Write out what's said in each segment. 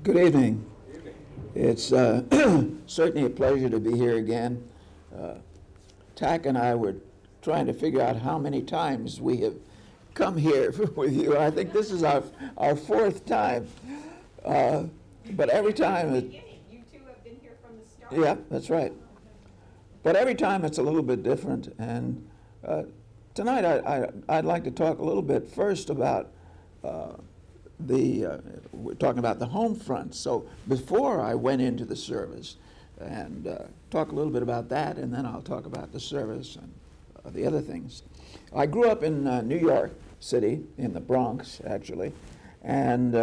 Good evening. It's certainly a pleasure to be here again. Tack and I were trying to figure out how many times we have come here with you. I think this is our fourth time. But every time You two have been here from the start. yeah, that's right. But every time it's a little bit different. And tonight I'd like to talk a little bit first about we're talking about the home front. So before I went into the service, and talk a little bit about that, and then I'll talk about the service and the other things. I grew up in New York City, in the Bronx, actually, and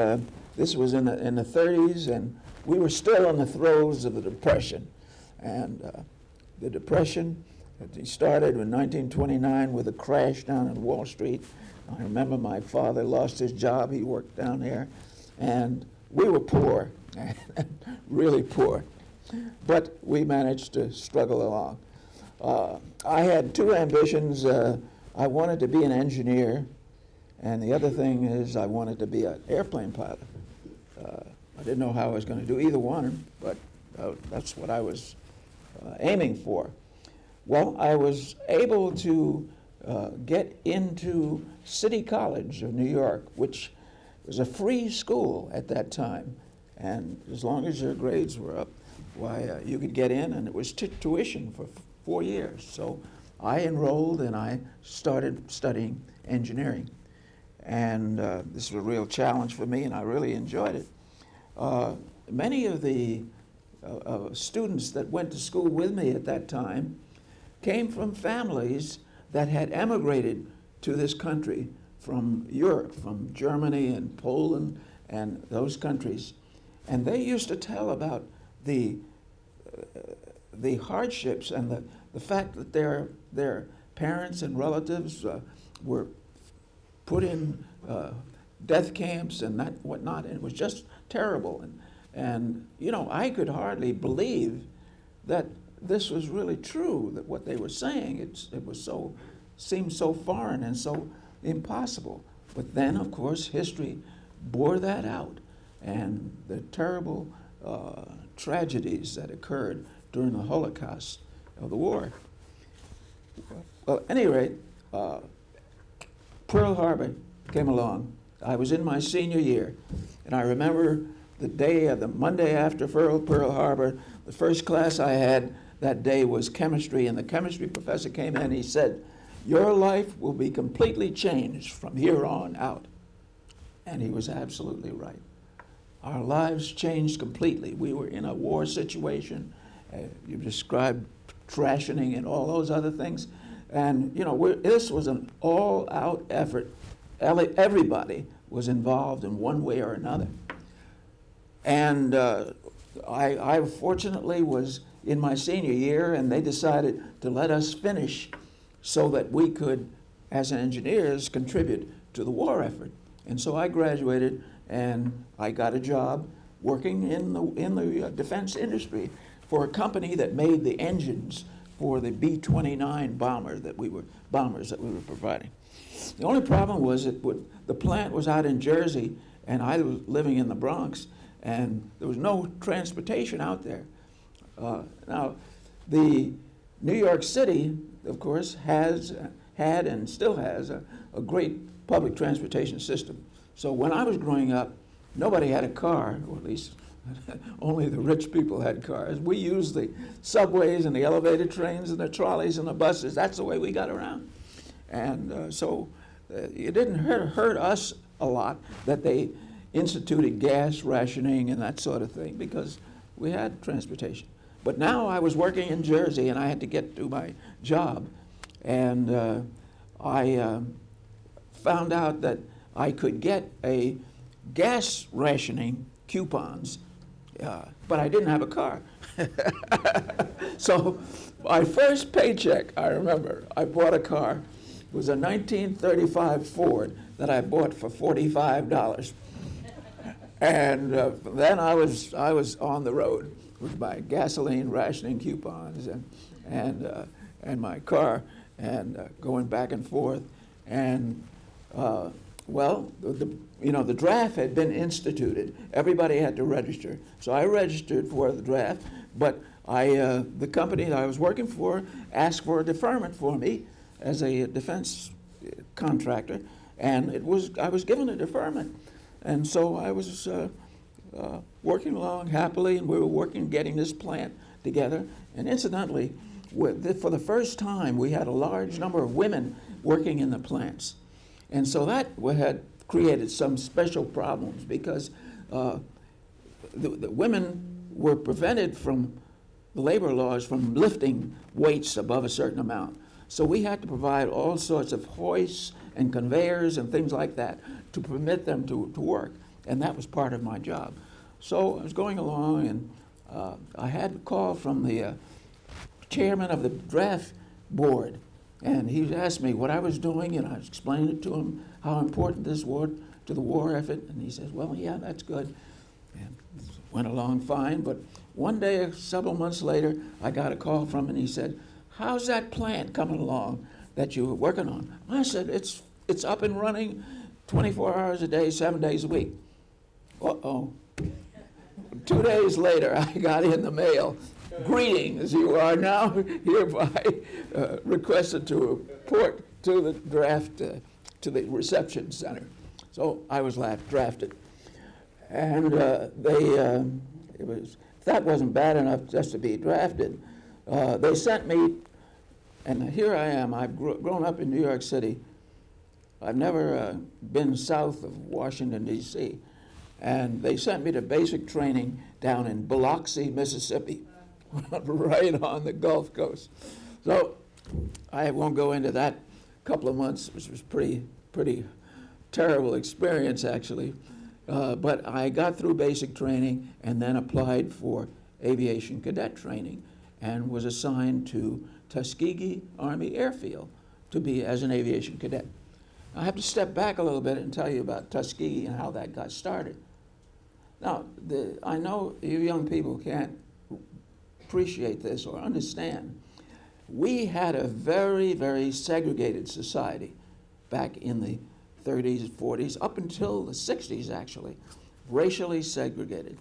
this was in the 30s, and we were still in the throes of the Depression. And the Depression, it started in 1929 with a crash down in Wall Street. I remember my father lost his job. He worked down there, and we were poor, really poor. But we managed to struggle along. I had two ambitions. I wanted to be an engineer, and the other thing is I wanted to be an airplane pilot. I didn't know how I was going to do either one, but that's what I was aiming for. Well, I was able to get into City College of New York, which was a free school at that time. And as long as your grades were up, why, you could get in, and it was tuition for 4 years. So I enrolled and I started studying engineering. And this was a real challenge for me, and I really enjoyed it. Many of the students that went to school with me at that time came from families that had emigrated to this country from Europe, from Germany and Poland and those countries. And they used to tell about the hardships and the fact that their parents and relatives were put in death camps and that whatnot, and it was just terrible. And you know, I could hardly believe that this was really true, that what they were saying, it was seemed so foreign and so impossible. But then, of course, history bore that out, and the terrible tragedies that occurred during the Holocaust of the war. Well, at any rate, Pearl Harbor came along. I was in my senior year, and I remember the Monday after Pearl Harbor, the first class I had that day was chemistry, and the chemistry professor came in and he said, "Your life will be completely changed from here on out." And he was absolutely right. Our lives changed completely. We were in a war situation. You described rationing and all those other things. And, you know, this was an all-out effort. Everybody was involved in one way or another. And I fortunately was in my senior year, and they decided to let us finish so that we could, as engineers, contribute to the war effort. And so I graduated, and I got a job working in the defense industry for a company that made the engines for the B-29 bombers that we were providing. The only problem was the plant was out in Jersey, and I was living in the Bronx, and there was no transportation out there. Now, the New York City, of course, had and still has a great public transportation system. So when I was growing up, nobody had a car, or at least only the rich people had cars. We used the subways and the elevated trains and the trolleys and the buses. That's the way we got around. And so it didn't hurt us a lot that they instituted gas rationing and that sort of thing, because we had transportation. But now I was working in Jersey, and I had to get to my job. And I found out that I could get a gas rationing coupons, but I didn't have a car. So my first paycheck, I remember, I bought a car. It was a 1935 Ford that I bought for $45. And then I was on the road with my gasoline rationing coupons and my car, and going back and forth. And Well, the draft had been instituted. Everybody had to register. So I registered for the draft, but the company that I was working for asked for a deferment for me as a defense contractor, and I was given a deferment. And so I was working along happily, and we were getting this plant together. And incidentally, for the first time, we had a large number of women working in the plants. And so that had created some special problems because the women were prevented from the labor laws from lifting weights above a certain amount. So we had to provide all sorts of hoists and conveyors and things like that to permit them to work. And that was part of my job. So I was going along, and I had a call from the chairman of the draft board. And he asked me what I was doing, and I explained it to him, how important this was to the war effort. And he says, well, yeah, that's good. And went along fine. But one day, several months later, I got a call from him, and he said, how's that plant coming along that you were working on? I said, it's up and running 24 hours a day, 7 days a week. Uh-oh. 2 days later, I got in the mail, greetings, you are now hereby requested to report to the draft, to the reception center. So I was drafted. And if that wasn't bad enough just to be drafted, they sent me, and here I am. I've grown up in New York City. I've never been south of Washington, D.C., and they sent me to basic training down in Biloxi, Mississippi, right on the Gulf Coast. So I won't go into that couple of months, which was pretty terrible experience, actually. But I got through basic training and then applied for aviation cadet training and was assigned to Tuskegee Army Airfield to be as an aviation cadet. I have to step back a little bit and tell you about Tuskegee and how that got started. Now, I know you young people can't appreciate this or understand. We had a very, very segregated society back in the 30s, 40s, up until the 60s, actually, racially segregated.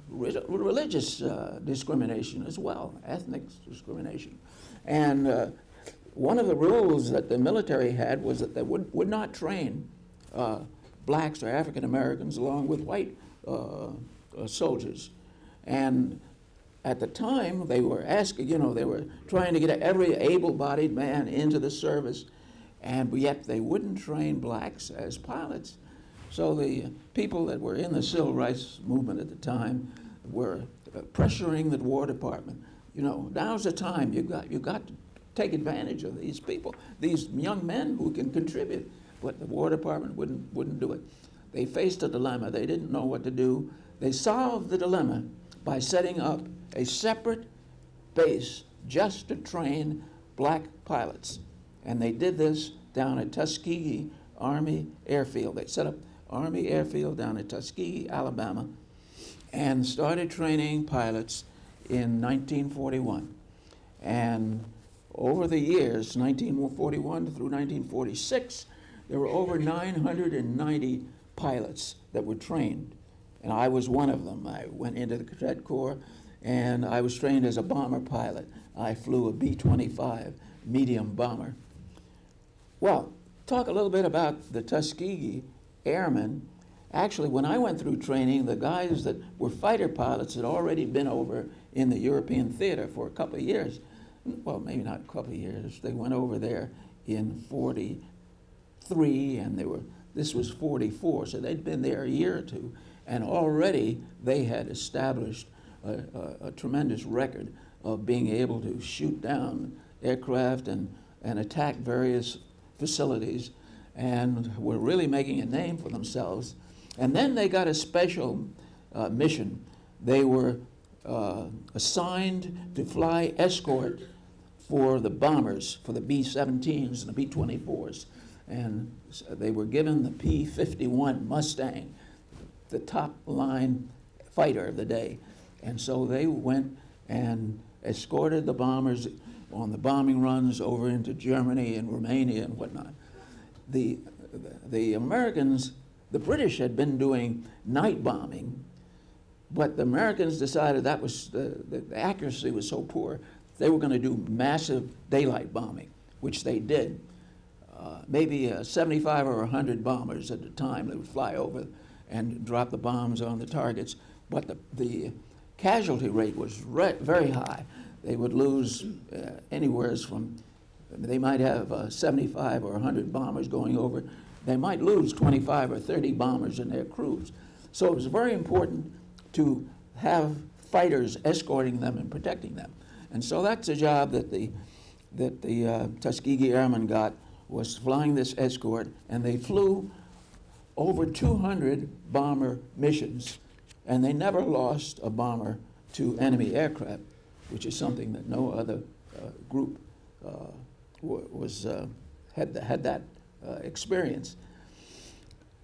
Religious discrimination as well, ethnic discrimination. And one of the rules that the military had was that they would not train blacks or African Americans along with white soldiers. And at the time, they were asking, they were trying to get every able-bodied man into the service, and yet they wouldn't train blacks as pilots. So the people that were in the civil rights movement at the time were pressuring the War Department. Now's the time. You got to take advantage of these people, these young men who can contribute. But the War Department wouldn't do it. They faced a dilemma. They didn't know what to do. They solved the dilemma by setting up a separate base just to train black pilots. And they did this down at Tuskegee Army Airfield. They set up Army Airfield down at Tuskegee, Alabama, and started training pilots in 1941. And over the years, 1941 through 1946, there were over 990 pilots that were trained. And I was one of them. I went into the Cadet Corps, and I was trained as a bomber pilot. I flew a B-25 medium bomber. Well, talk a little bit about the Tuskegee Airmen. Actually, when I went through training, the guys that were fighter pilots had already been over in the European theater for a couple of years. Well, maybe not a couple of years. They went over there in 43, and this was 44, so they'd been there a year or two. And already they had established a tremendous record of being able to shoot down aircraft and attack various facilities, and were really making a name for themselves. And then they got a special mission. They were assigned to fly escort for the bombers, for the B-17s and the B-24s. And they were given the P-51 Mustang, the top line fighter of the day. And so they went and escorted the bombers on the bombing runs over into Germany and Romania and whatnot. The the Americans, the British had been doing night bombing, but the Americans decided that was the accuracy was so poor, they were going to do massive daylight bombing, which they did. Maybe 75 or 100 bombers at a time. They would fly over and drop the bombs on the targets. But the casualty rate was very high. They would lose anywhere from, they might have 75 or 100 bombers going over. They might lose 25 or 30 bombers in their crews. So it was very important to have fighters escorting them and protecting them. And so that's a job that the Tuskegee Airmen got, was flying this escort, and they flew over 200 bomber missions, and they never lost a bomber to enemy aircraft, which is something that no other group had that experience.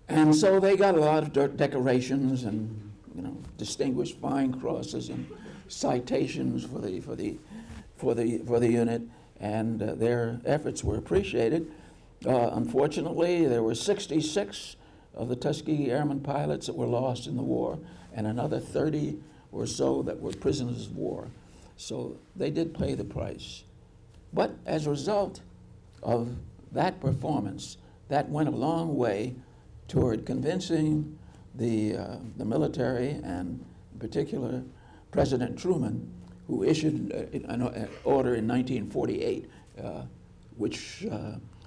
And so they got a lot of decorations and distinguished flying crosses and citations for the unit, and their efforts were appreciated. Unfortunately, there were 66 of the Tuskegee Airmen pilots that were lost in the war, and another 30 or so that were prisoners of war. So they did pay the price. But as a result of that performance, that went a long way toward convincing the military, and in particular President Truman, who issued an order in 1948 which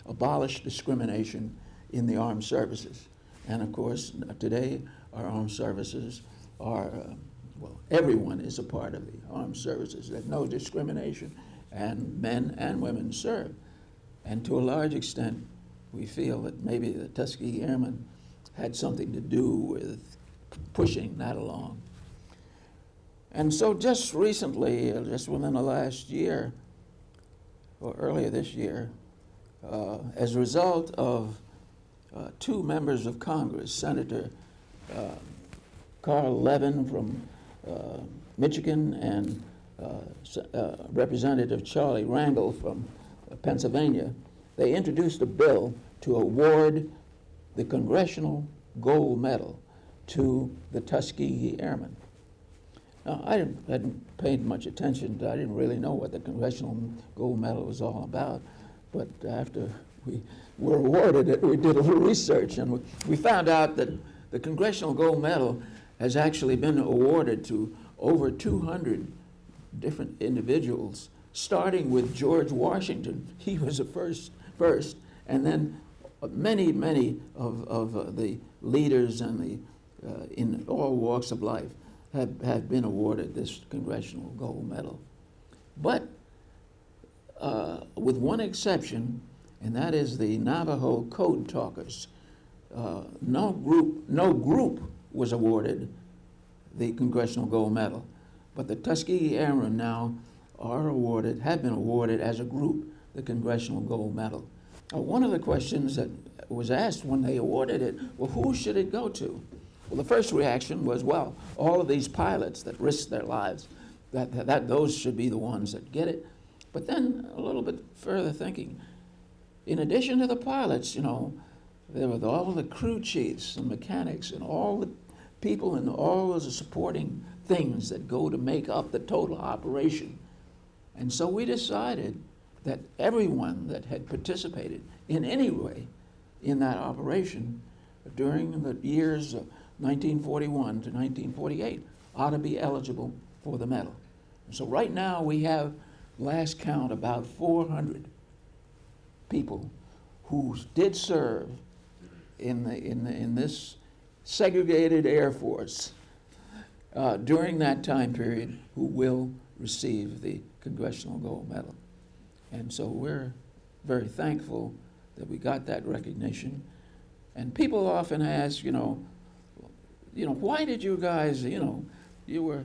abolished discrimination in the armed services. And of course, today our armed services are, well, everyone is a part of the armed services. There's no discrimination, and men and women serve. And to a large extent, we feel that maybe the Tuskegee Airmen had something to do with pushing that along. And so just recently, just within the last year, or earlier this year, as a result of two members of Congress, Senator Carl Levin from Michigan and Representative Charlie Rangel from Pennsylvania, they introduced a bill to award the Congressional Gold Medal to the Tuskegee Airmen. Now, I hadn't paid much attention. I didn't really know what the Congressional Gold Medal was all about. But after we were awarded it, we did a little research, and we found out that the Congressional Gold Medal has actually been awarded to over 200 different individuals, starting with George Washington. He was the first, and then many of the leaders and in all walks of life have been awarded this Congressional Gold Medal. But with one exception, and that is the Navajo Code Talkers. No group was awarded the Congressional Gold Medal, but the Tuskegee Airmen now have been awarded as a group the Congressional Gold Medal. One of the questions that was asked when they awarded it, well, who should it go to? Well, the first reaction was, well, all of these pilots that risked their lives, that those should be the ones that get it. But then a little bit further thinking, in addition to the pilots, there were all the crew chiefs and mechanics and all the people and all of the supporting things that go to make up the total operation. And so we decided that everyone that had participated in any way in that operation during the years of 1941 to 1948 ought to be eligible for the medal. And so right now we have, last count, about 400 people who did serve in this segregated Air Force during that time period who will receive the Congressional Gold Medal. And so we're very thankful that we got that recognition. And people often ask, why did you guys, you were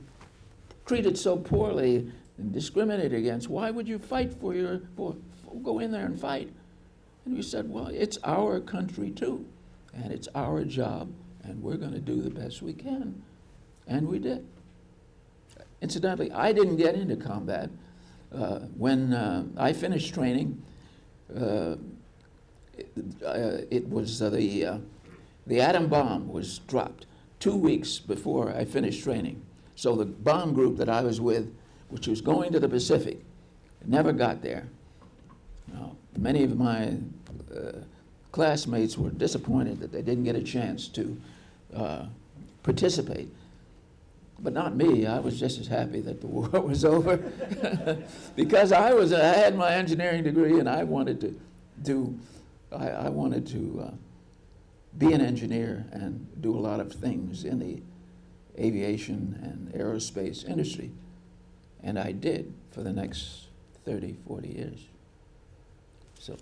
treated so poorly and discriminated against. Why would you fight go in there and fight? And we said, well, it's our country too, and it's our job, and we're going to do the best we can. And we did. Incidentally, I didn't get into combat. When I finished training, it was the atom bomb was dropped 2 weeks before I finished training. So the bomb group that I was with, which was going to the Pacific, never got there. Many of my classmates were disappointed that they didn't get a chance to participate. But not me. I was just as happy that the war was over because I had my engineering degree and I wanted to be an engineer and do a lot of things in the aviation and aerospace industry. And I did for the next 30, 40 years. So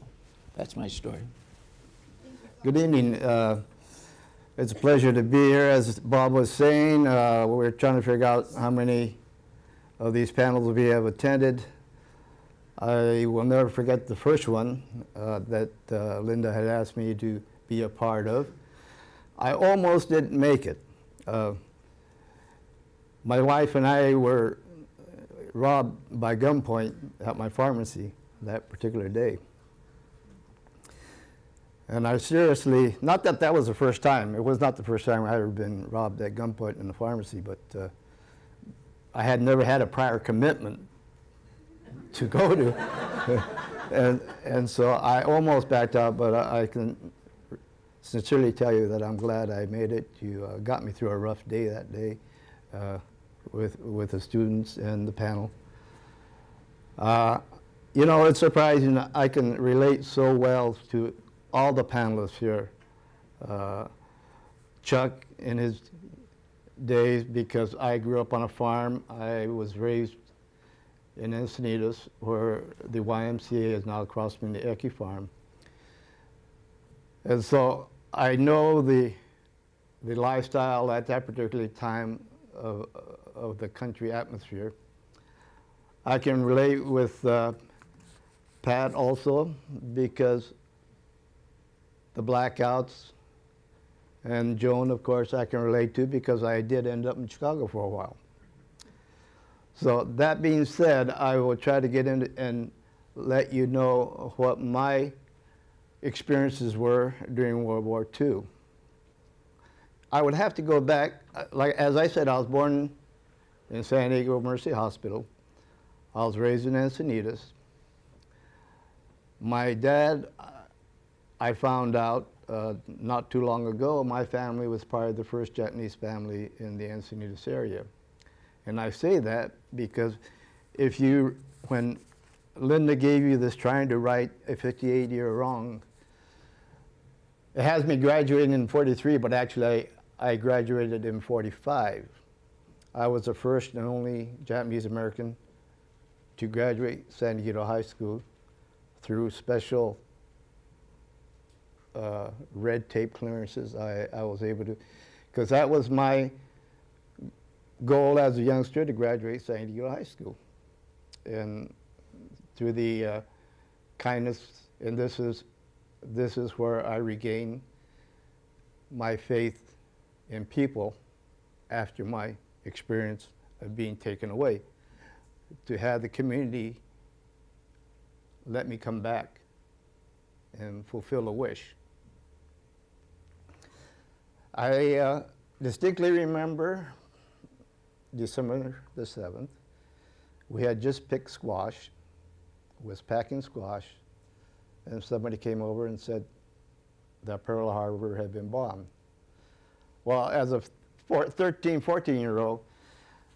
that's my story. Good evening. It's a pleasure to be here. As Bob was saying, we're trying to figure out how many of these panels we have attended. I will never forget the first one that Linda had asked me to be a part of. I almost didn't make it. My wife and I were robbed by gunpoint at my pharmacy that particular day. And I seriously, not that that was the first time, it was not the first time I had ever been robbed at gunpoint in the pharmacy, but I had never had a prior commitment to go to. and so I almost backed out, but I can sincerely tell you that I'm glad I made it. You got me through a rough day that day with the students and the panel. You know, it's surprising that I can relate so well to all the panelists here. Chuck in his days, because I grew up on a farm. I was raised in Encinitas, where the YMCA is now across from the Ecke farm. And so I know the lifestyle at that particular time of the country atmosphere. I can relate with Pat also, because the blackouts, and Joan, of course, I can relate to because I did end up in Chicago for a while. So that being said, I will try to get into and let you know what my experiences were during World War II. I would have to go back, like as I said, I was born in San Diego Mercy Hospital. I was raised in Encinitas. My dad, I found out not too long ago, my family was part of the first Japanese family in the Encinitas area. And I say that because when Linda gave you this trying to right a 58-year wrong, it has me graduating in 43, but actually I graduated in 45. I was the first and only Japanese American to graduate San Diego High School through special red tape clearances. I was able to, because that was my goal as a youngster, to graduate San Diego High School. And through the kindness, and this is where I regained my faith in people after my experience of being taken away, to have the community let me come back and fulfill a wish. I distinctly remember December the 7th. We had just picked squash, was packing squash, and somebody came over and said that Pearl Harbor had been bombed. Well, as a 13, 14-year-old,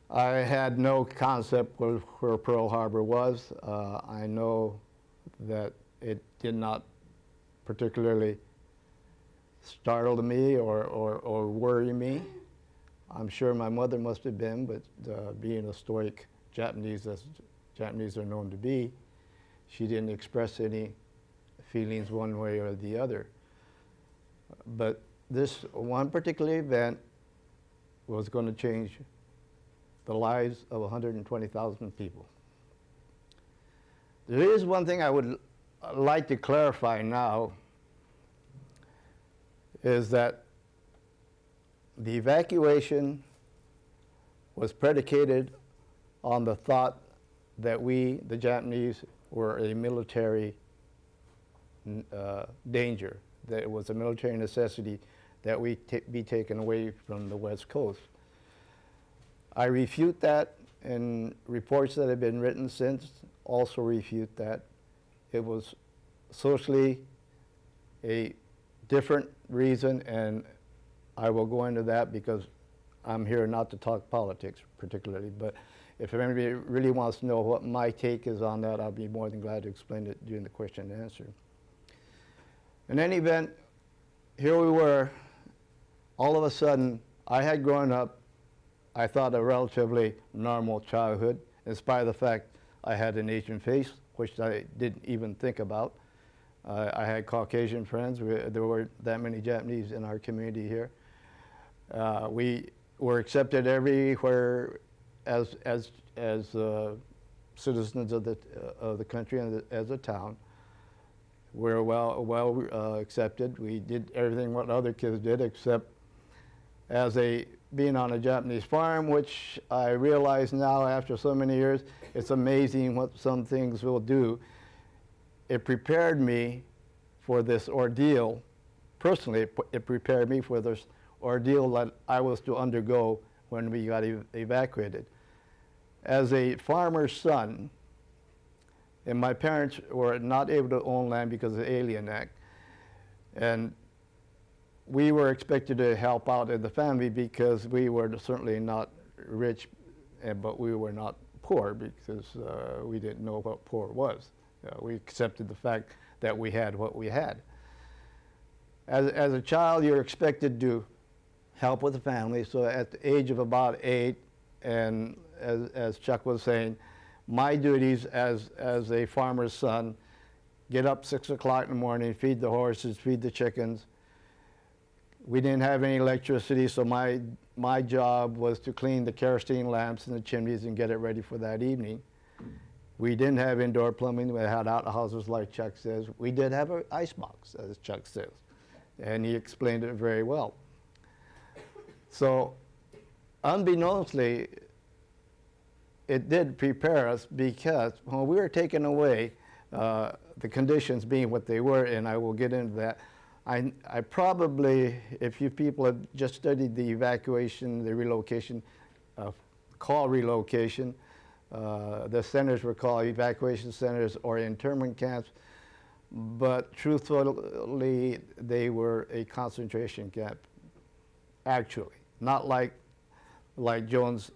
I had no concept of where Pearl Harbor was. I know that it did not particularly startle me or worry me. I'm sure my mother must have been, but being a stoic Japanese, as Japanese are known to be, she didn't express any feelings one way or the other. But this one particular event was going to change the lives of 120,000 people. There is one thing I would like to clarify now, is that the evacuation was predicated on the thought that we, the Japanese, were a military danger, that it was a military necessity that we be taken away from the West Coast. I refute that, and reports that have been written since also refute that. It was socially a different reason, and I will go into that because I'm here not to talk politics particularly, but if anybody really wants to know what my take is on that, I'll be more than glad to explain it during the question and answer. In any event, here we were. All of a sudden, I had grown up, I thought, a relatively normal childhood, in spite of the fact I had an Asian face, which I didn't even think about. I had Caucasian friends. There weren't that many Japanese in our community here. We were accepted everywhere as citizens of the country and as a town. We were well accepted. We did everything what other kids did, except being on a Japanese farm, which I realize now after so many years, it's amazing what some things will do. It prepared me for this ordeal. Personally, it prepared me for this ordeal that I was to undergo when we got evacuated. As a farmer's son, and my parents were not able to own land because of the Alien Act, and we were expected to help out in the family because we were certainly not rich, but we were not poor because we didn't know what poor was. We accepted the fact that we had what we had. As a child, you're expected to help with the family. So at the age of about 8, and as Chuck was saying, my duties as a farmer's son, get up 6 o'clock in the morning, feed the horses, feed the chickens. We didn't have any electricity, so my job was to clean the kerosene lamps in the chimneys and get it ready for that evening. We didn't have indoor plumbing. We had outhouses, like Chuck says. We did have an ice box, as Chuck says, and he explained it very well. So, unbeknownstly, it did prepare us, because when we were taken away, the conditions being what they were, and I will get into that, I probably, if you people have just studied the evacuation, the relocation, called relocation, the centers were called evacuation centers or internment camps, but truthfully, they were a concentration camp, actually. Not like Joan's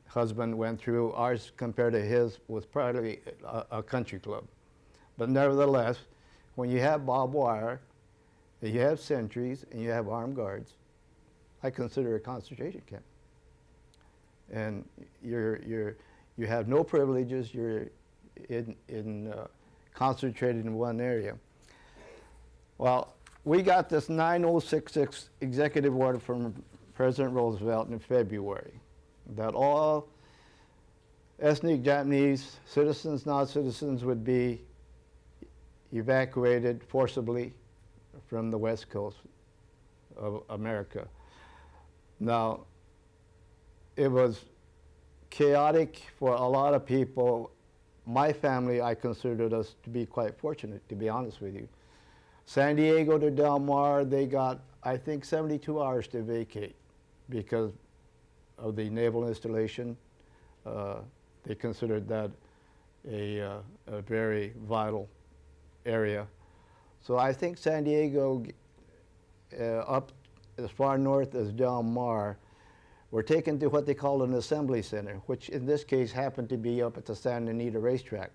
husband went through. Ours, compared to his, was probably a country club. But nevertheless, when you have barbed wire, and you have sentries, and you have armed guards, I consider it a concentration camp. And you have no privileges. You're concentrated in one area. Well, we got this 9066 executive order from President Roosevelt in February that all ethnic Japanese, citizens, non-citizens, would be evacuated forcibly from the West Coast of America. Now, it was chaotic for a lot of people. My family, I considered us to be quite fortunate, to be honest with you. San Diego to Del Mar, they got, I think, 72 hours to vacate because of the naval installation. They considered that a very vital area. So I think San Diego, up as far north as Del Mar, were taken to what they call an assembly center, which in this case happened to be up at the Santa Anita racetrack.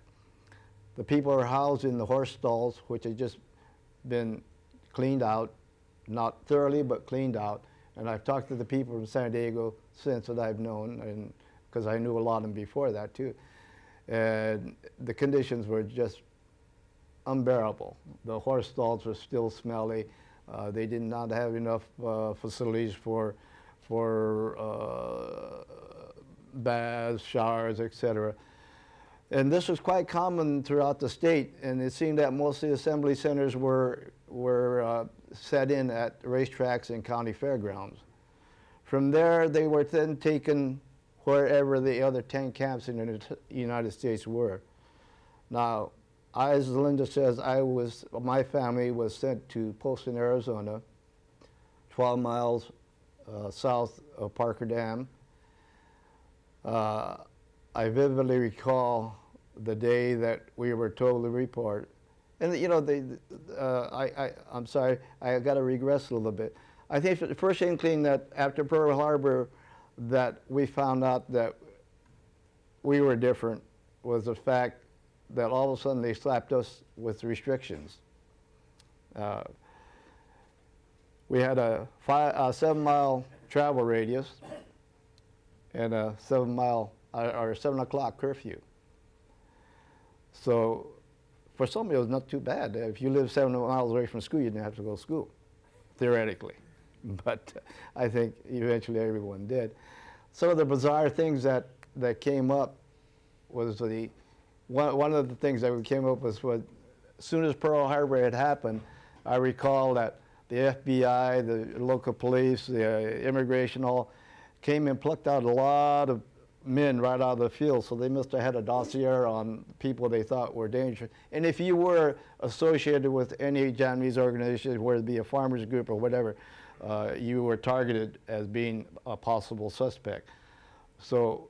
The people are housed in the horse stalls, which had just been cleaned out, not thoroughly, but cleaned out. And I've talked to the people from San Diego since that I've known, and because I knew a lot of them before that too. And the conditions were just unbearable. The horse stalls were still smelly. They did not have enough facilities for baths, showers, etc. And this was quite common throughout the state, and it seemed that most of the assembly centers were set in at racetracks and county fairgrounds. From there, they were then taken wherever the other 10 camps in the United States were. Now, as Linda says, my family was sent to Poston, Arizona, 12 miles south of Parker Dam. I vividly recall the day that we were told to report. And you know, I'm sorry, I got to regress a little bit. I think the first inkling that after Pearl Harbor that we found out that we were different was the fact that all of a sudden they slapped us with restrictions. We had a 7-mile travel radius and a 7-mile or 7 o'clock curfew. So for some, it was not too bad. If you lived 7 miles away from school, you didn't have to go to school, theoretically. But I think eventually everyone did. Some of the bizarre things that came up was one of the things that we came up with was as soon as Pearl Harbor had happened, I recall that the FBI, the local police, the immigration all came and plucked out a lot of men right out of the field, so they must have had a dossier on people they thought were dangerous. And if you were associated with any Japanese organization, whether it be a farmers group or whatever, you were targeted as being a possible suspect. So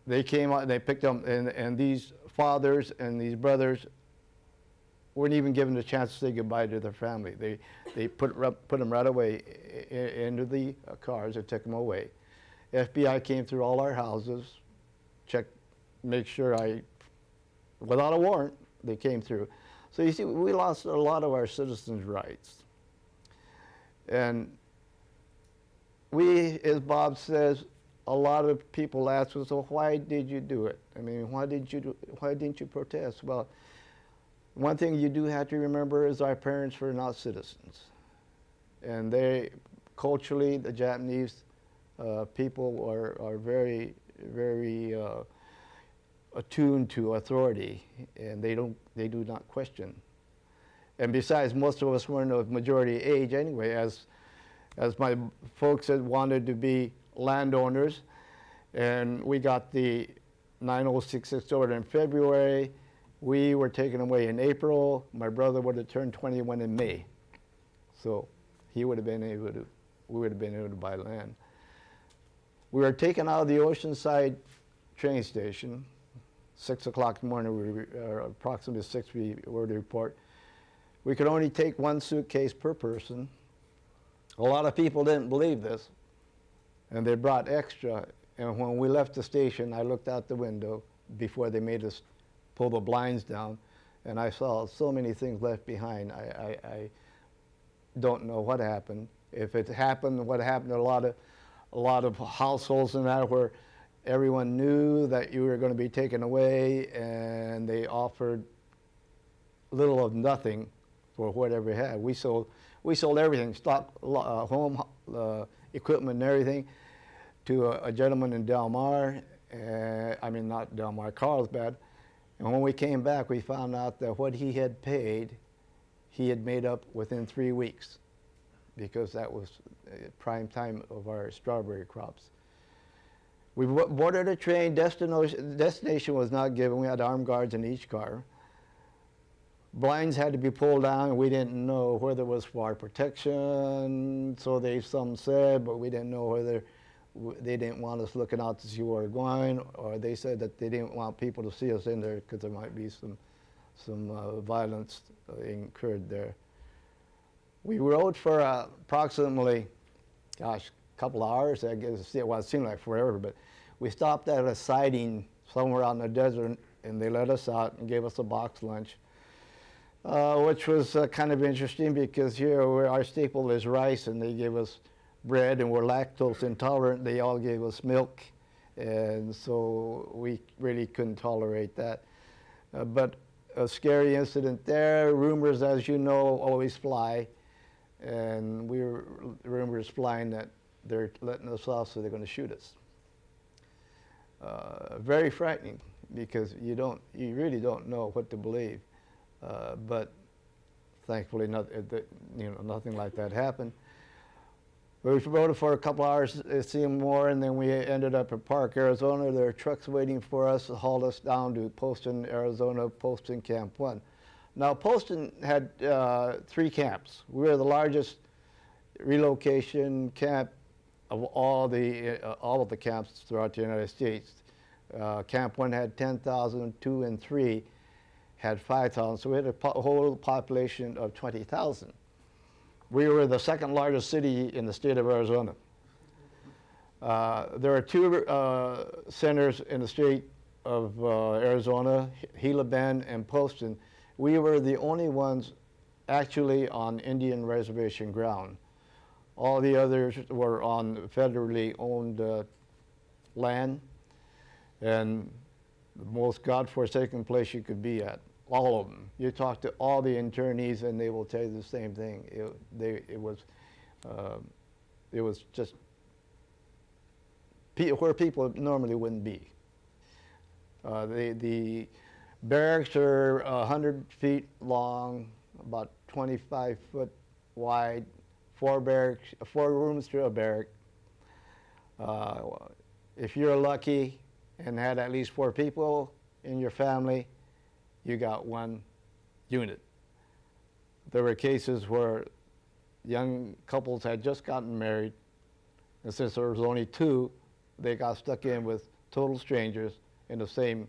they came out and they picked them, and these fathers and these brothers weren't even given the chance to say goodbye to their family. They put them right away into the cars and took them away. FBI came through all our houses, checked, make sure without a warrant, they came through. So you see, we lost a lot of our citizens' rights. And we, as Bob says, a lot of people ask us, so why did you do it? I mean, why didn't you protest? Well, one thing you do have to remember is our parents were not citizens. And culturally, the Japanese people are very, very attuned to authority, and they do not question. And besides, most of us weren't of majority age anyway, as my folks had wanted to be landowners, and we got the 9066 order in February. We were taken away in April. My brother would have turned 21 in May, so we would have been able to buy land. We were taken out of the Oceanside train station, 6 o'clock in the morning, approximately 6 we were to report. We could only take 1 suitcase per person. A lot of people didn't believe this, and they brought extra. And when we left the station, I looked out the window before they made us pull the blinds down, and I saw so many things left behind. I don't know what happened. If it happened, what happened to a lot of households in that where everyone knew that you were going to be taken away, and they offered little of nothing for whatever you had. We sold everything, stock, home equipment and everything, to a gentleman in Del Mar. I mean, not Del Mar, Carlsbad. And when we came back, we found out that what he had paid, he had made up within 3 weeks, because that was prime time of our strawberry crops. We boarded a train. Destination was not given. We had armed guards in each car. Blinds had to be pulled down, and we didn't know whether it was for protection, so some said, but we didn't know whether they didn't want us looking out to see where we're going, or they said that they didn't want people to see us in there because there might be some violence incurred there. We rode for approximately, gosh, a couple hours. I guess it seemed like forever, but we stopped at a siding somewhere out in the desert, and they let us out and gave us a box lunch, which was kind of interesting because here our staple is rice, and they gave us bread, and we're lactose intolerant. They all gave us milk, and so we really couldn't tolerate that. But a scary incident there. Rumors, as you know, always fly, and rumors flying that they're letting us off, so they're going to shoot us. Very frightening, because you really don't know what to believe. But thankfully, nothing like that happened. We rode it for a couple hours to see more, and then we ended up at Park, Arizona. There were trucks waiting for us to haul us down to Poston, Arizona, Poston Camp 1. Now, Poston had 3 camps. We were the largest relocation camp of all of the camps throughout the United States. Camp 1 had 10,000, 2 and 3 had 5,000, so we had a whole population of 20,000. We were the second largest city in the state of Arizona. There are 2 centers in the state of Arizona, Gila Bend and Poston. We were the only ones actually on Indian reservation ground. All the others were on federally owned land, and the most godforsaken place you could be at. All of them. You talk to all the internees, and they will tell you the same thing. It was just where people normally wouldn't be. The barracks are 100 feet long, about 25 foot wide, 4 rooms to a barrack. If you're lucky and had at least 4 people in your family, you got 1 unit. There were cases where young couples had just gotten married, and since there was only 2, they got stuck in with total strangers in the same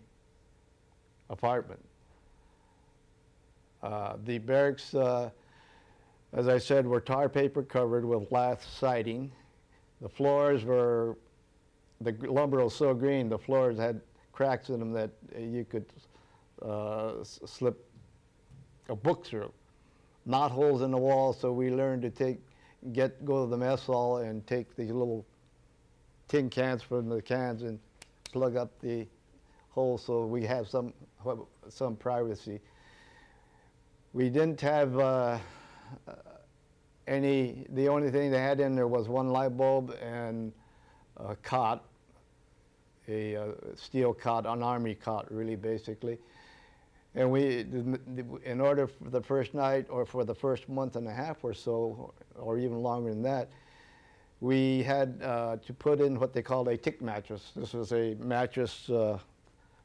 apartment. The barracks, as I said, were tar paper covered with lath siding. The floors were, the lumber was so green, the floors had cracks in them that you could slip a book through. Knot holes in the wall, so we learned to go to the mess hall and take these little tin cans from the cans and plug up the holes so we have some privacy. We didn't have the only thing they had in there was 1 light bulb and a cot, a steel cot, an army cot, really, basically. And in order for the first night or for the first month and a half or so, or even longer than that, we had to put in what they called a tick mattress. This was a mattress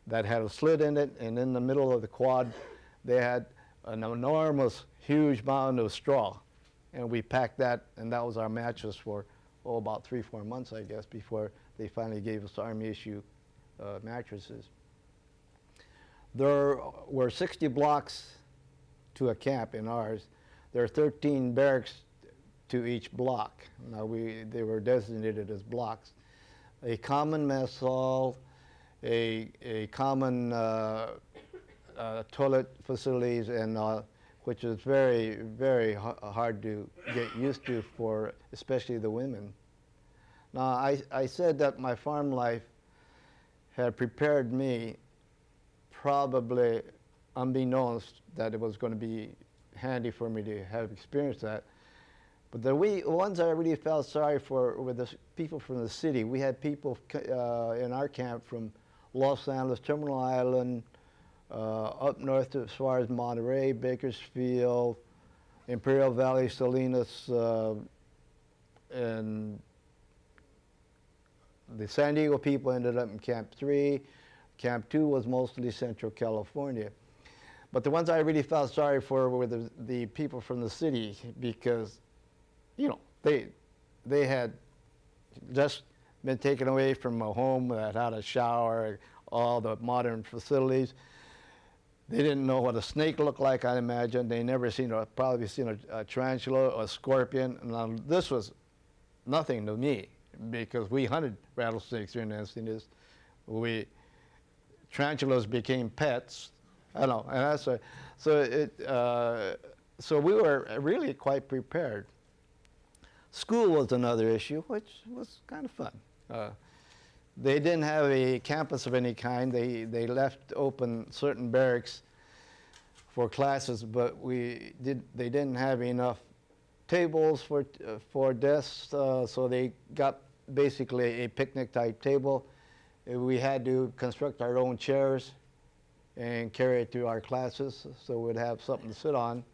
that had a slit in it, and in the middle of the quad, they had an enormous, huge mound of straw. And we packed that, and that was our mattress for, about 3-4 months, I guess, before they finally gave us Army issue mattresses. There were 60 blocks to a camp in ours. There are 13 barracks to each block. Now they were designated as blocks. A common mess hall, a common toilet facilities, and which is very, very hard to get used to for especially the women. Now I said that my farm life had prepared me, probably unbeknownst that it was going to be handy for me to have experienced that. But the ones I really felt sorry for were the people from the city. We had people in our camp from Los Angeles, Terminal Island, up north as far as Monterey, Bakersfield, Imperial Valley, Salinas, and the San Diego people ended up in Camp 3. Camp 2 was mostly Central California. But the ones I really felt sorry for were the people from the city, because, you know, they had just been taken away from a home that had a shower, all the modern facilities. They didn't know what a snake looked like, I imagine. They never probably seen a tarantula or a scorpion. Now, this was nothing to me, because we hunted rattlesnakes during the incidents. Tarantulas became pets. I know, and that's so we were really quite prepared. School was another issue, which was kind of fun. They didn't have a campus of any kind. They left open certain barracks for classes, but they didn't have enough tables for desks, so they got basically a picnic type table. We had to construct our own chairs and carry it to our classes, so we'd have something to sit on.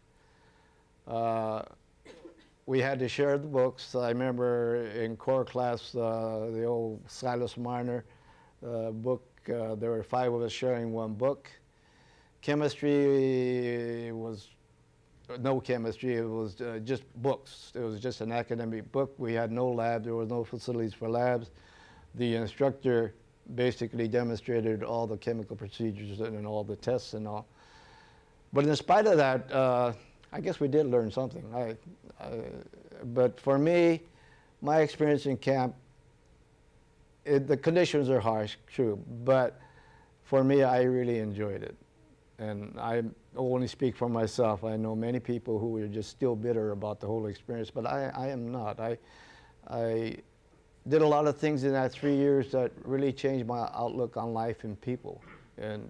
we had to share the books. I remember in core class, the old Silas Marner book, there were 5 of us sharing one book. Chemistry was no chemistry, it was just books. It was just an academic book. We had no lab, there was no facilities for labs. The instructor basically demonstrated all the chemical procedures and all the tests and all. But in spite of that, I guess we did learn something. But for me, my experience in camp, the conditions are harsh, true, but for me, I really enjoyed it. And I only speak for myself. I know many people who are just still bitter about the whole experience, but I am not. I did a lot of things in that 3 years that really changed my outlook on life and people. And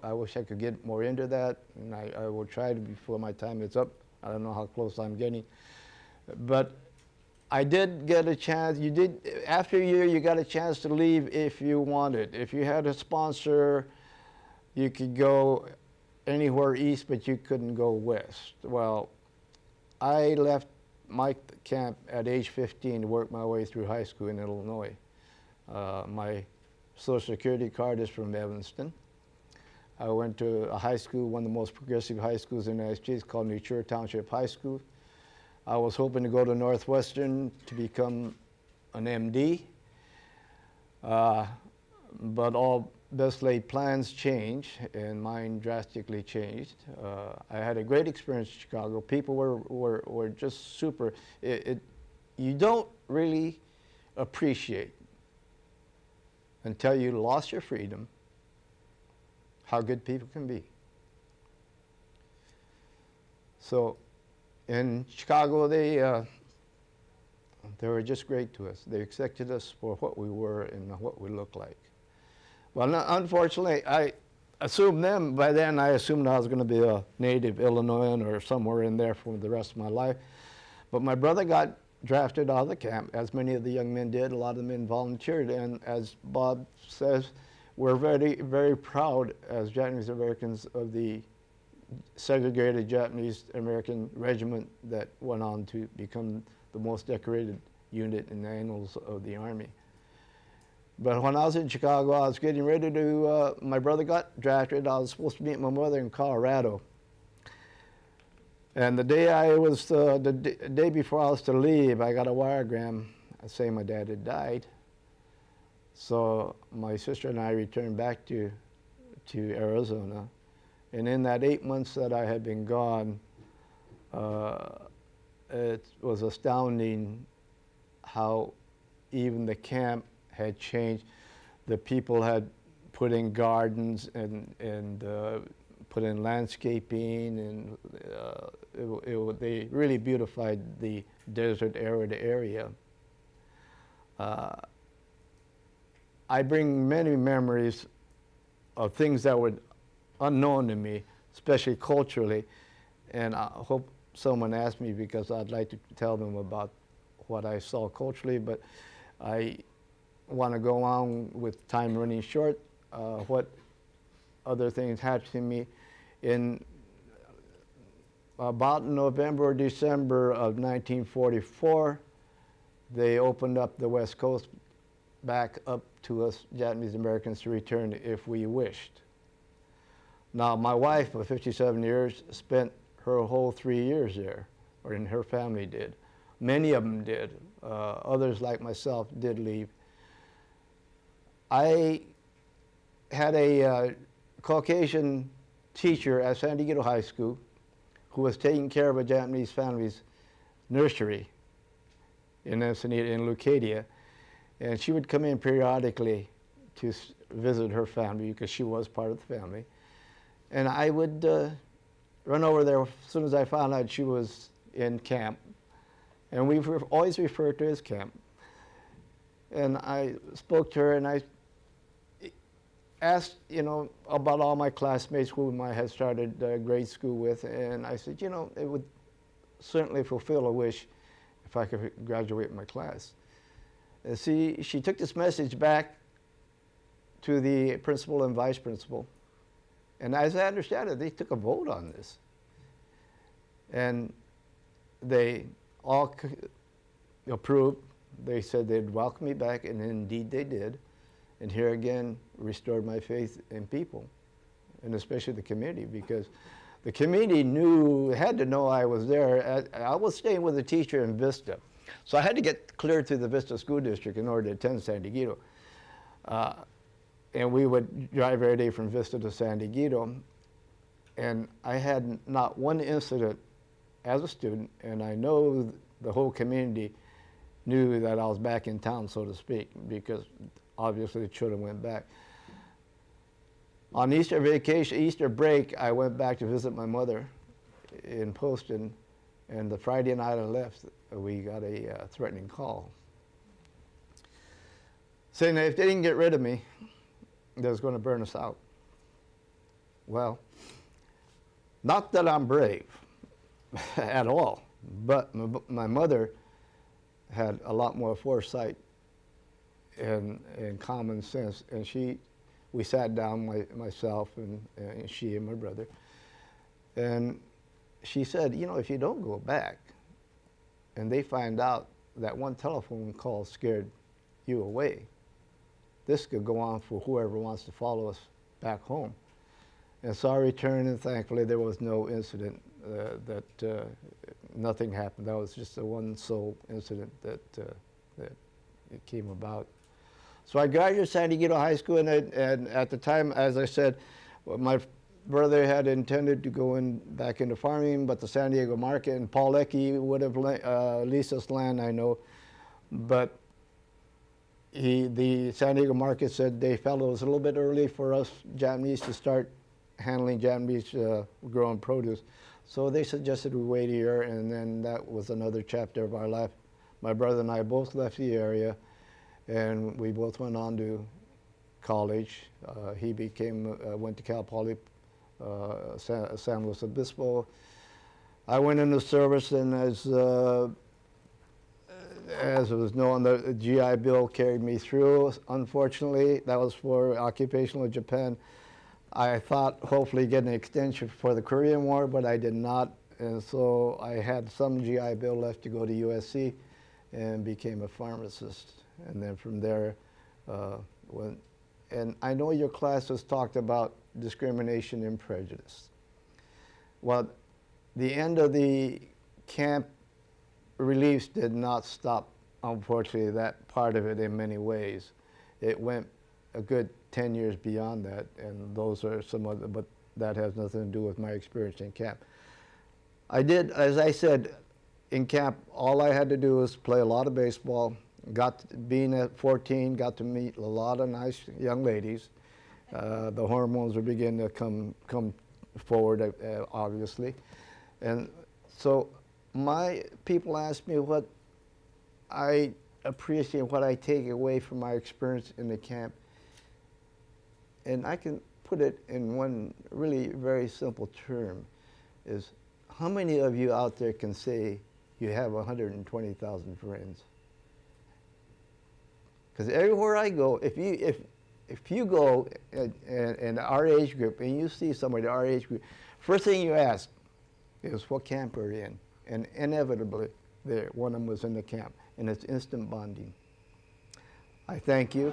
I wish I could get more into that, and I will try to before my time is up. I don't know how close I'm getting. But I did get a chance. After a year, you got a chance to leave if you wanted. If you had a sponsor, you could go anywhere east, but you couldn't go west. Well, I left my camp at age 15 to work my way through high school in Illinois. My Social Security card is from Evanston. I went to a high school, one of the most progressive high schools in the United States, called New Trier Township High School. I was hoping to go to Northwestern to become an MD, but all best laid plans change, and mine drastically changed. I had a great experience in Chicago. People were just super. You don't really appreciate until you lost your freedom how good people can be. So in Chicago, they were just great to us. They accepted us for what we were and what we looked like. Well, unfortunately, I assumed them. By then, I assumed I was going to be a native Illinoisan or somewhere in there for the rest of my life. But my brother got drafted out of the camp, as many of the young men did. A lot of the men volunteered. And as Bob says, we're very, very proud as Japanese Americans of the segregated Japanese American regiment that went on to become the most decorated unit in the annals of the Army. But when I was in Chicago, I was getting ready to, my brother got drafted. I was supposed to meet my mother in Colorado. And the day the day before I was to leave, I got a wiregram saying my dad had died. So my sister and I returned back to Arizona. And in that 8 months that I had been gone, it was astounding how even the camp had changed. The people had put in gardens and put in landscaping, and they really beautified the desert arid area. I bring many memories of things that were unknown to me, especially culturally, and I hope someone asks me because I'd like to tell them about what I saw culturally, but I want to go on with time running short. What other things happened to me in about November or December of 1944, they opened up the West Coast back up to us Japanese Americans to return if we wished. Now, my wife of 57 years spent her whole 3 years there, or in her family did. Many of them did. Others, like myself, did leave. I had a Caucasian teacher at San Diego High School who was taking care of a Japanese family's nursery in Encinitas, in Lucadia. And she would come in periodically to visit her family because she was part of the family. And I would run over there as soon as I found out she was in camp. And we always referred to it as camp. And I spoke to her and I asked, about all my classmates whom I had started grade school with. And I said, it would certainly fulfill a wish if I could graduate my class. And she took this message back to the principal and vice principal. And as I understand it, they took a vote on this. And they all approved. They said they'd welcome me back, and indeed they did. And here again, restored my faith in people, and especially the community, because the community had to know I was there. I was staying with a teacher in Vista. So I had to get cleared through the Vista School District in order to attend San Diego. And we would drive every day from Vista to San Diego. And I had not one incident as a student, and I know the whole community knew that I was back in town, so to speak, because obviously the children went back. On Easter vacation, Easter break, I went back to visit my mother in Poston, and the Friday night I left, we got a threatening call saying that if they didn't get rid of me, they was going to burn us out. Well, not that I'm brave at all, but my mother had a lot more foresight and common sense, and we sat down, myself and she and my brother, and she said, you know, if you don't go back and they find out that one telephone call scared you away, this could go on for whoever wants to follow us back home. And so I returned, and thankfully there was no incident, nothing happened. That was just a one sole incident that it came about. So I graduated San Diego High School, and at the time, as I said, my brother had intended to go back into farming, but the San Diego market, and Paul Leckie would have leased us land, I know, but the San Diego market said they felt it was a little bit early for us Japanese to start handling Japanese grown produce. So they suggested we wait a year, and then that was another chapter of our life. My brother and I both left the area, and we both went on to college. He went to Cal Poly, San Luis Obispo. I went into service, and as it was known, the GI Bill carried me through. Unfortunately, that was for occupational Japan. I thought hopefully get an extension for the Korean War, but I did not. And so I had some GI Bill left to go to USC and became a pharmacist. And then from there, and I know your class has talked about discrimination and prejudice. Well, the end of the camp reliefs did not stop, unfortunately, that part of it in many ways. It went a good 10 years beyond that, and those are some other, but that has nothing to do with my experience in camp. I did, as I said, in camp, all I had to do was play a lot of baseball. Being at 14, got to meet a lot of nice young ladies. The hormones were beginning to come forward, obviously. And so my people ask me what I appreciate, what I take away from my experience in the camp. And I can put it in one really very simple term, is how many of you out there can say you have 120,000 friends? Because everywhere I go, if you go in our age group and you see somebody our age group, first thing you ask is what camp are you in? And inevitably, one of them was in the camp, and it's instant bonding. I thank you.